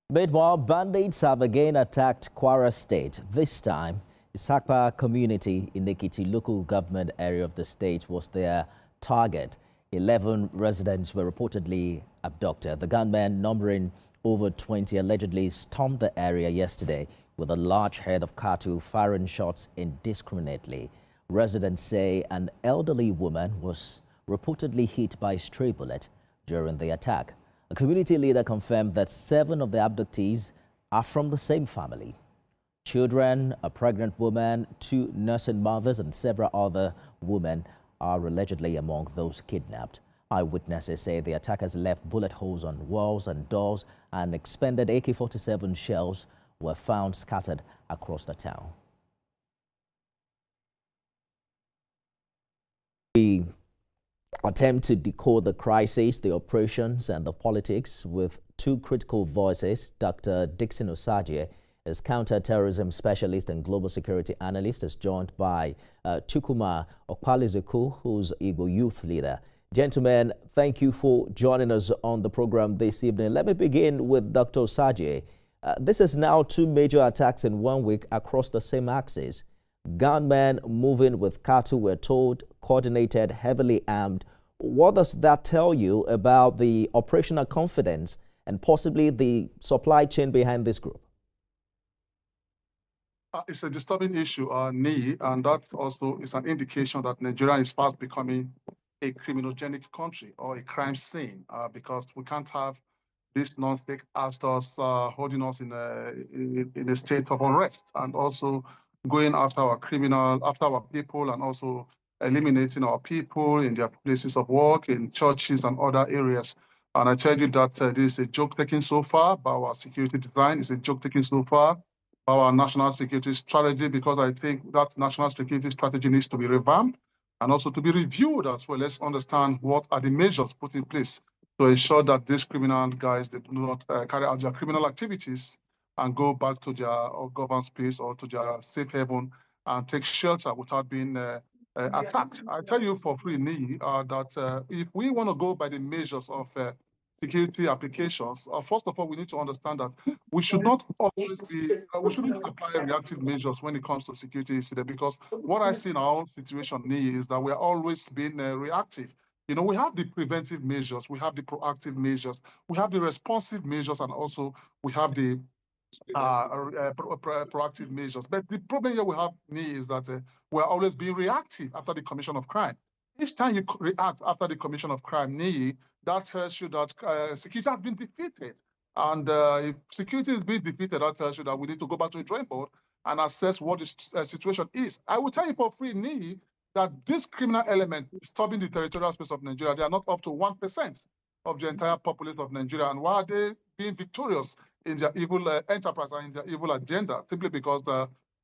Meanwhile, bandits have again attacked Kwara State. This time, Isapa community in Ekiti local government area of the state was their target. 11 residents were reportedly abducted. The gunmen, numbering over 20, allegedly stormed the area yesterday with a large herd of cattle, firing shots indiscriminately. Residents say an elderly woman was reportedly hit by a stray bullet during the attack. A community leader confirmed that 7 of the abductees are from the same family. Children, a pregnant woman, 2 nursing mothers and several other women are allegedly among those kidnapped. Eyewitnesses say the attackers left bullet holes on walls and doors, and expended AK-47 shells were found scattered across the town. We attempt to decode the crisis, the operations and the politics with 2 critical voices. Dr. Dixon Osagie is counter-terrorism specialist and global security analyst, is joined by Chukwuma Okpalizeku, who's Igbo youth leader. Gentlemen, thank you for joining us on the program this evening. Let me begin with Dr. Osagie. This is now 2 major attacks in 1 week across the same axis. Gunmen moving with cattle, we're told, coordinated, heavily armed. What does that tell you about the operational confidence and possibly the supply chain behind this group? It's a disturbing issue, and that also is an indication that Nigeria is fast becoming a criminogenic country or a crime scene, because we can't have these non-state actors holding us in a state of unrest, and also going after our people, and also eliminating our people in their places of work, in churches and other areas. And I tell you that this is a joke taken so far by our security design. It's a joke taken so far by our national security strategy, because I think that national security strategy needs to be revamped and also to be reviewed as well. Let's understand what are the measures put in place to ensure that these criminal guys, they do not carry out their criminal activities and go back to their governed space or to their safe haven and take shelter without being attacked. I tell you for free, that if we want to go by the measures of security applications, first of all, we need to understand that we should not always be, we shouldn't apply reactive measures when it comes to security incident, because what I see in our own situation is that we're always being reactive. You know, we have the preventive measures, we have the proactive measures, we have the responsive measures, and also we have the proactive measures. But the problem here we have is that we're always being reactive after the commission of crime. Each time you react after the commission of crime, that tells you that security has been defeated. And if security is being defeated, that tells you that we need to go back to the drawing board and assess what the situation is. I will tell you for free, that this criminal element disturbing the territorial space of Nigeria, they are not up to 1% of the entire population of Nigeria. And why are they being victorious in their evil enterprise and in their evil agenda? Simply because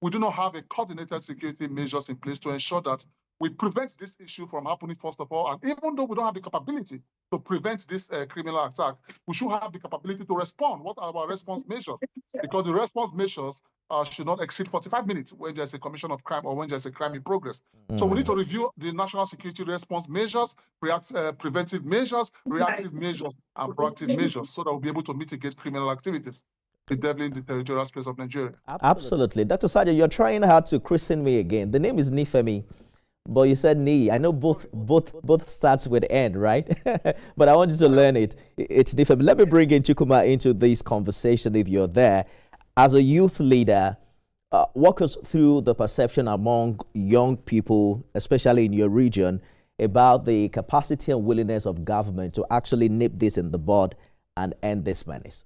we do not have a coordinated security measures in place to ensure that we prevent this issue from happening, first of all. And even though we don't have the capability to prevent this criminal attack, we should have the capability to respond. What are our response measures? Because the response measures should not exceed 45 minutes when there's a commission of crime or when there's a crime in progress. So we need to review the national security response measures, preventive measures, reactive measures, and proactive measures, so that we'll be able to mitigate criminal activities bedeviling the territorial space of Nigeria. Absolutely. Dr. Saja, you're trying hard to christen me again. The name is Nifemi, but you said Ni. I know both starts with N, right? But I want you to learn it. It's different. Let me bring in Chukwuma into this conversation if you're there. As a youth leader, walk us through the perception among young people, especially in your region, about the capacity and willingness of government to actually nip this in the bud and end this menace.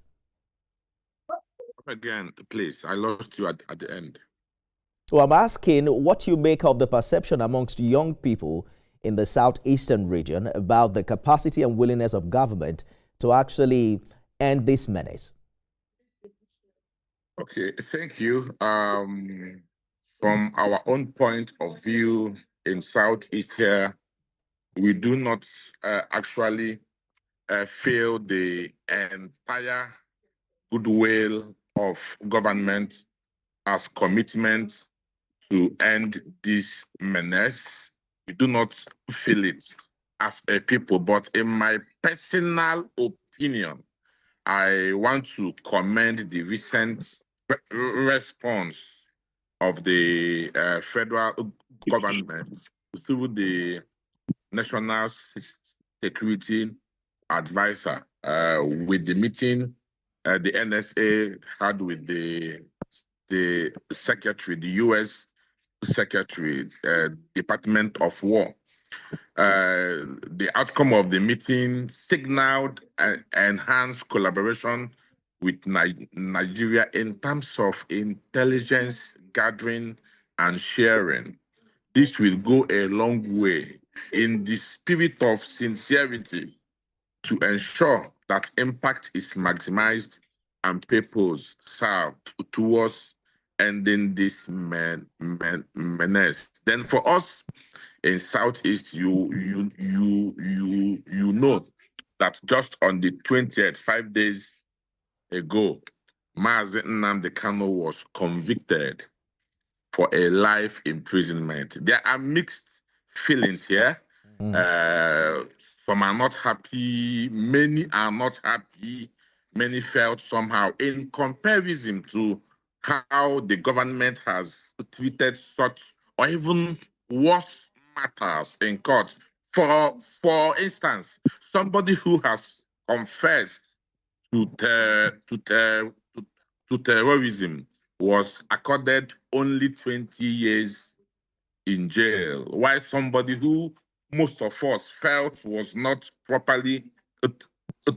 Again, please, I lost you at the end. So I'm asking what you make of the perception amongst young people in the southeastern region about the capacity and willingness of government to actually end this menace. Okay, thank you. From our own point of view in Southeast here, we do not actually feel the entire goodwill of government as commitment to end this menace. We do not feel it as a people, but in my personal opinion, I want to commend the recent response of the federal government through the National Security Advisor with the meeting the NSA had with the secretary, the U.S. Secretary, Department of War. The outcome of the meeting signaled enhanced collaboration with Nigeria in terms of intelligence gathering and sharing. This will go a long way in the spirit of sincerity to ensure that impact is maximized and purpose served towards ending this menace. Then for us in Southeast, you know that just on the 20th, 5 days ago, Mazi Nnamdi Kanu was convicted for a life imprisonment. There are mixed feelings here. Some are not happy, many are not happy, many felt somehow in comparison to how the government has treated such or even worse matters in court. For instance, somebody who has confessed to, to terrorism was accorded only 20 years in jail, while somebody who most of us felt was not properly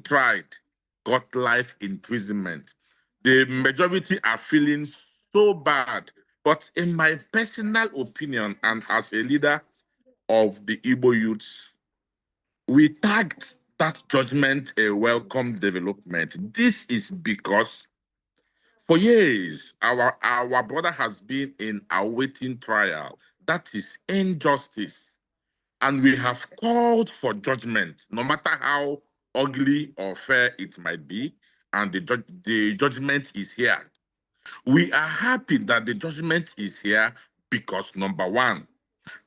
tried got life imprisonment. The majority are feeling so bad, but in my personal opinion and as a leader of the Igbo youths, we tagged that judgment a welcome development. This is because for years, our brother has been in awaiting trial. That is injustice. And we have called for judgment, no matter how ugly or fair it might be, and the judgment is here. We are happy that the judgment is here because number one,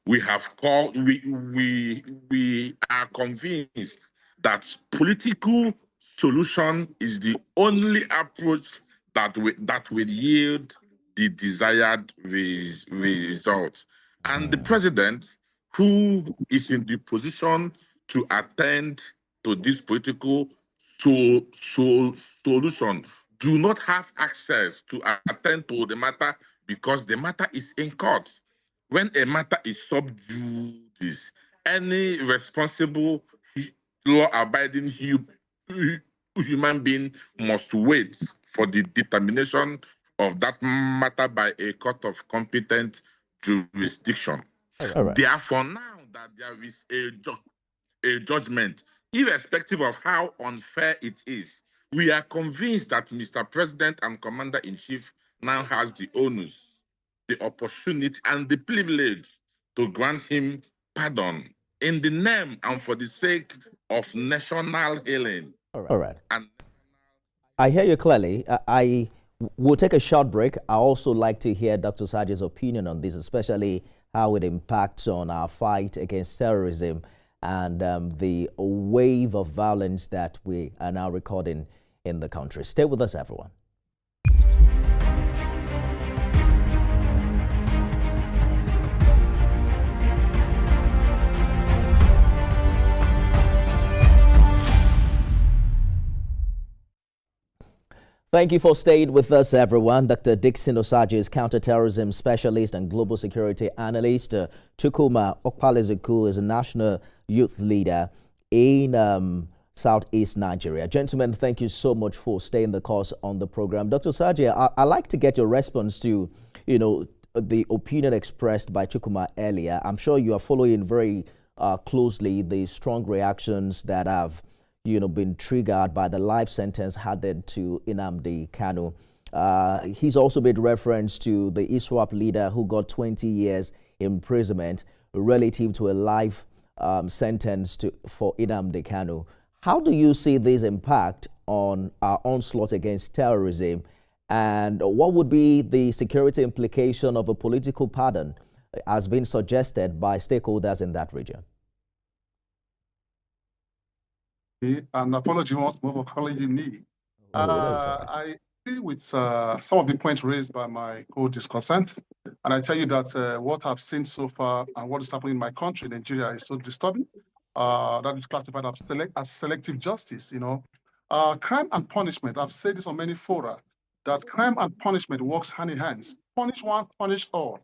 we have called, we are convinced that political solution is the only approach that will yield the desired result. And the president, who is in the position to attend to this political solution, do not have access to attend to the matter because the matter is in court. When a matter is sub judice, any responsible law-abiding human being must wait for the determination of that matter by a court of competent jurisdiction. All right. Therefore, now that there is a judgment, irrespective of how unfair it is, we are convinced that Mr. President and Commander-in-Chief now has the onus, the opportunity, and the privilege to grant him pardon in the name and for the sake of national healing. All right. And I hear you clearly. I will take a short break. I also like to hear Dr. Saji's opinion on this, especially how it impacts on our fight against terrorism and the wave of violence that we are now recording in the country. Stay with us, everyone. Thank you for staying with us, everyone. Dr. Dixon Osagie is counterterrorism specialist and global security analyst. Chukwuma Okpalizuku is a national youth leader in Southeast Nigeria. Gentlemen, thank you so much for staying the course on the program. Dr. Osagie, I'd like to get your response to, the opinion expressed by Chukwuma earlier. I'm sure you are following very closely the strong reactions that have been triggered by the life sentence handed to Nnamdi Kanu. He's also made reference to the ISWAP leader who got 20 years imprisonment relative to a life sentence for Nnamdi Kanu. How do you see this impact on our onslaught against terrorism? And what would be the security implication of a political pardon as been suggested by stakeholders in that region? An apology once more for calling you Nee. Oh, that's all right. I agree with some of the points raised by my co-discussant, and I tell you that what I've seen so far and what is happening in my country, Nigeria, is so disturbing. That is classified as selective justice. Crime and punishment. I've said this on many fora that crime and punishment works hand in hand. Punish one, punish all.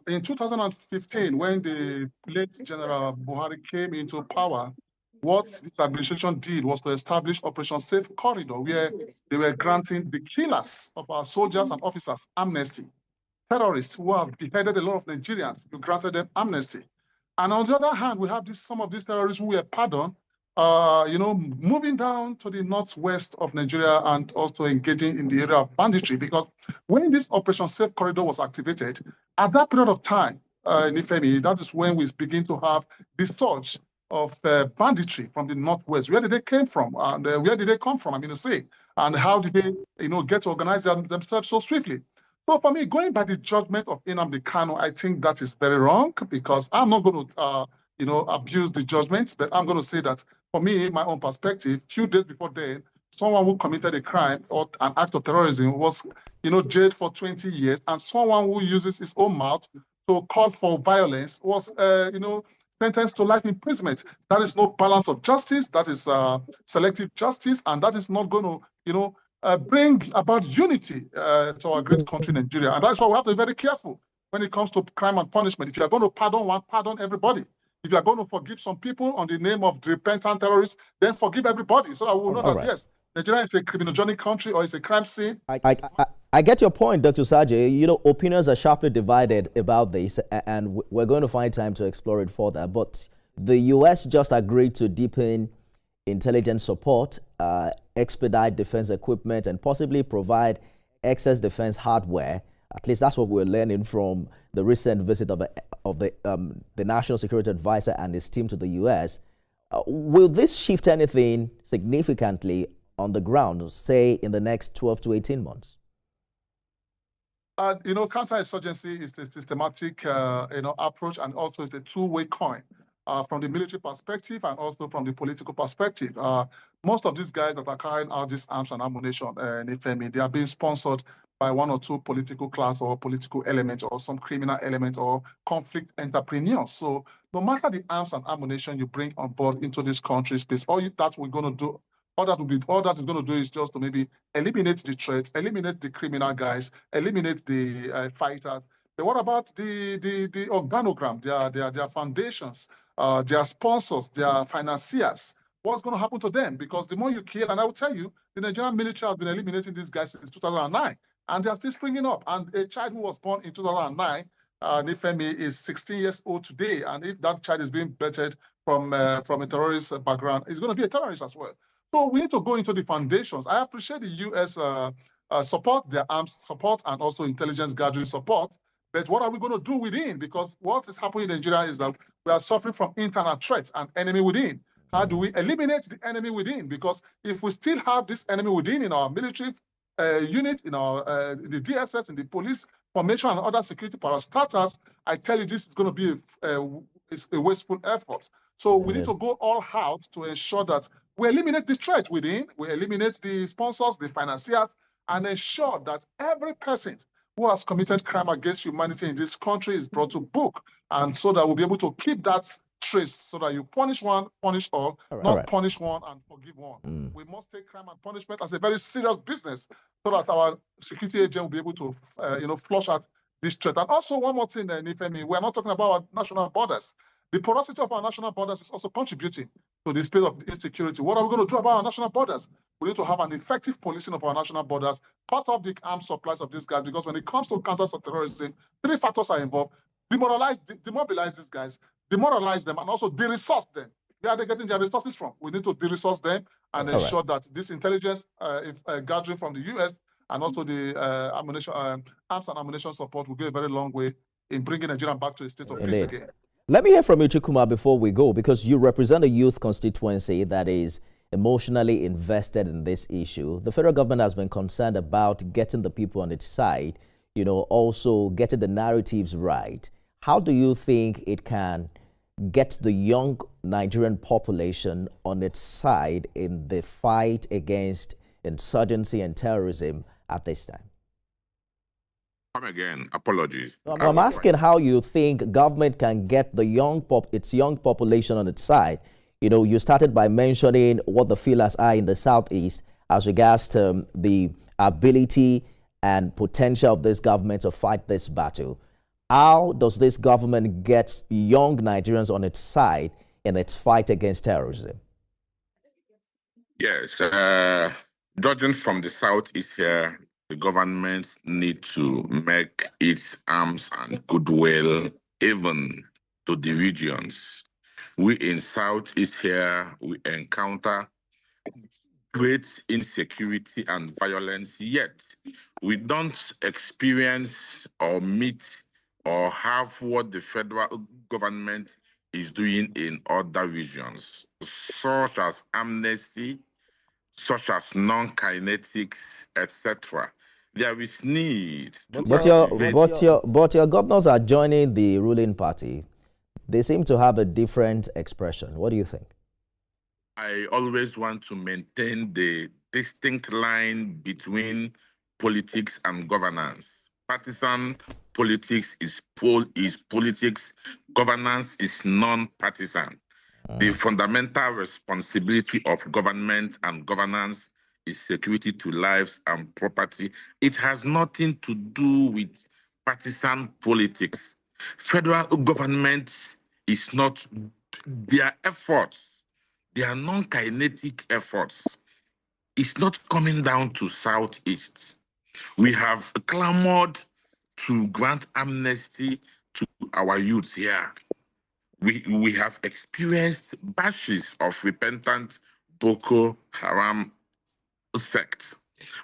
In 2015, when the late General Buhari came into power, what this administration did was to establish Operation Safe Corridor, where they were granting the killers of our soldiers and officers amnesty. Terrorists who have beheaded a lot of Nigerians, you granted them amnesty. And on the other hand, we have some of these terrorists who were pardoned, moving down to the northwest of Nigeria and also engaging in the area of banditry. Because when this Operation Safe Corridor was activated, at that period of time, Nifemi, that is when we begin to have the surge of banditry from the northwest. Where did they came from? And where did they come from? I mean to say, and how did they, get to organize themselves so swiftly? So for me, going by the judgment of Nnamdi Kanu, I think that is very wrong because I'm not going to, abuse the judgment, but I'm going to say that for me, my own perspective, few days before then, someone who committed a crime or an act of terrorism was, jailed for 20 years, and someone who uses his own mouth to call for violence was, sentenced to life imprisonment. That is no balance of justice. That is selective justice, and that is not going to, bring about unity to our great country, Nigeria. And that's why we have to be very careful when it comes to crime and punishment. If you are going to pardon one, pardon everybody. If you are going to forgive some people on the name of the repentant terrorists, then forgive everybody so that we will know that, yes, Nigeria is a criminogenic country or it's a crime scene. I get your point, Dr. Saje. Opinions are sharply divided about this, and we're going to find time to explore it further. But the U.S. just agreed to deepen intelligence support, expedite defense equipment, and possibly provide excess defense hardware. At least that's what we're learning from the recent visit of the National Security Advisor and his team to the U.S. Will this shift anything significantly on the ground, say in the next 12 to 18 months? Counterinsurgency is a systematic, approach, and also it's a two-way coin. From the military perspective and also from the political perspective. Most of these guys that are carrying out this arms and ammunition, they are being sponsored by one or two political class or political element or some criminal element or conflict entrepreneurs. So no matter the arms and ammunition you bring on board into this country space, all that we're going to do, all that is going to do is just to maybe eliminate the threats, eliminate the criminal guys, eliminate the fighters. But what about the organogram, their foundations, their sponsors, their financiers? What's going to happen to them? Because the more you kill, and I will tell you, the Nigerian military has been eliminating these guys since 2009, and they are still springing up. And a child who was born in 2009, Nifemi, is 16 years old today, and if that child is being bettered from a terrorist background, he's going to be a terrorist as well. So we need to go into the foundations. I appreciate the U.S. Support, their arms support, and also intelligence gathering support. But what are we going to do within? Because what is happening in Nigeria is that we are suffering from internal threats and enemy within. How do we eliminate the enemy within? Because if we still have this enemy within in our military unit, in our the DSS, in the police formation and other security parastatals, I tell you this is going to be a wasteful effort. So we need to go all out to ensure that we eliminate the threat within, we eliminate the sponsors, the financiers, and ensure that every person who has committed crime against humanity in this country is brought to book, and so that we'll be able to keep that trace, so that you punish one, punish all, not punish one and forgive one. We must take crime and punishment as a very serious business, so that our security agent will be able to, flush out this threat. And also one more thing, Nifemi, we're not talking about our national borders. The porosity of our national borders is also contributing to the state of insecurity. What are we going to do about our national borders? We need to have an effective policing of our national borders, cut off the arms supplies of these guys, because when it comes to counter-terrorism, three factors are involved: demobilize these guys, demoralize them, and also de-resource them. Where are they getting their resources from? We need to de-resource them and ensure that this intelligence gathering from the U.S. and also the arms and ammunition support will go a very long way in bringing Nigeria back to a state of peace again. Let me hear from you, Chukwuma, before we go, because you represent a youth constituency that is emotionally invested in this issue. The federal government has been concerned about getting the people on its side, also getting the narratives right. How do you think it can get the young Nigerian population on its side in the fight against insurgency and terrorism at this time? Come again, apologies. I'm asking how you think government can get the its young population on its side. You know, you started by mentioning what the feelers are in the Southeast as regards to the ability and potential of this government to fight this battle. How does this government get young Nigerians on its side in its fight against terrorism? Yes, judging from the Southeast here, the government need to make its arms and goodwill even to the regions. We in Southeast here, we encounter great insecurity and violence, yet we don't experience or meet or have what the federal government is doing in other regions, such as amnesty, such as non-kinetics, etc. There is need to But your governors are joining the ruling party. They seem to have a different expression. What do you think? I always want to maintain the distinct line between politics and governance. Partisan politics is politics, governance is non-partisan. The fundamental responsibility of government and governance is security to lives and property. It has nothing to do with partisan politics. Federal government is not their efforts, their non-kinetic efforts. It's not coming down to Southeast. We have clamored to grant amnesty to our youth here. We have experienced batches of repentant Boko Haram sects.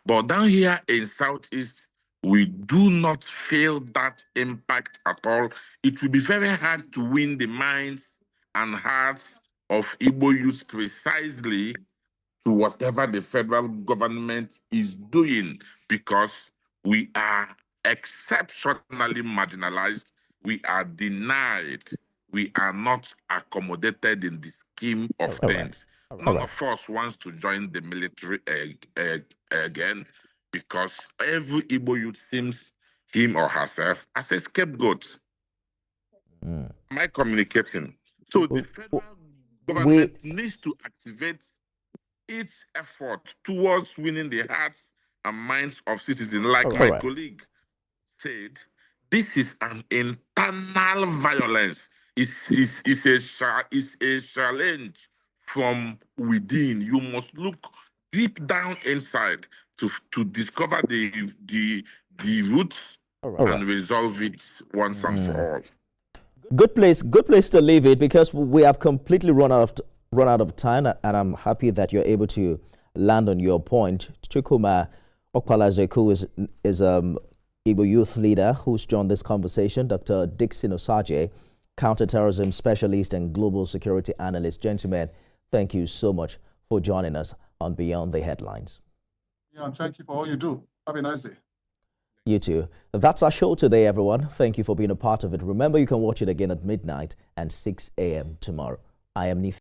But down here in Southeast, we do not feel that impact at all. It will be very hard to win the minds and hearts of Igbo youth precisely to whatever the federal government is doing, because we are exceptionally marginalized, we are denied, we are not accommodated in the scheme of things. None of us wants to join the military again, because every Igbo youth seems him or herself as a scapegoat. Am I communicating? So the federal government needs to activate its effort towards winning the hearts and minds of citizens. Like my colleague said, this is an internal violence. It's a challenge from within. You must look deep down inside to discover the roots and resolve it once and for all. Good place to leave it, because we have completely run out of time, and I'm happy that you're able to land on your point. Chukwuma Okpalazeku is Igbo youth leader who's joined this conversation. Dr. Dixon Osaje, counterterrorism specialist and global security analyst. Gentlemen, thank you so much for joining us on Beyond the Headlines. Yeah, and thank you for all you do. Have a nice day. You too. That's our show today, everyone. Thank you for being a part of it. Remember, you can watch it again at midnight and 6 a.m. tomorrow. I am Nif.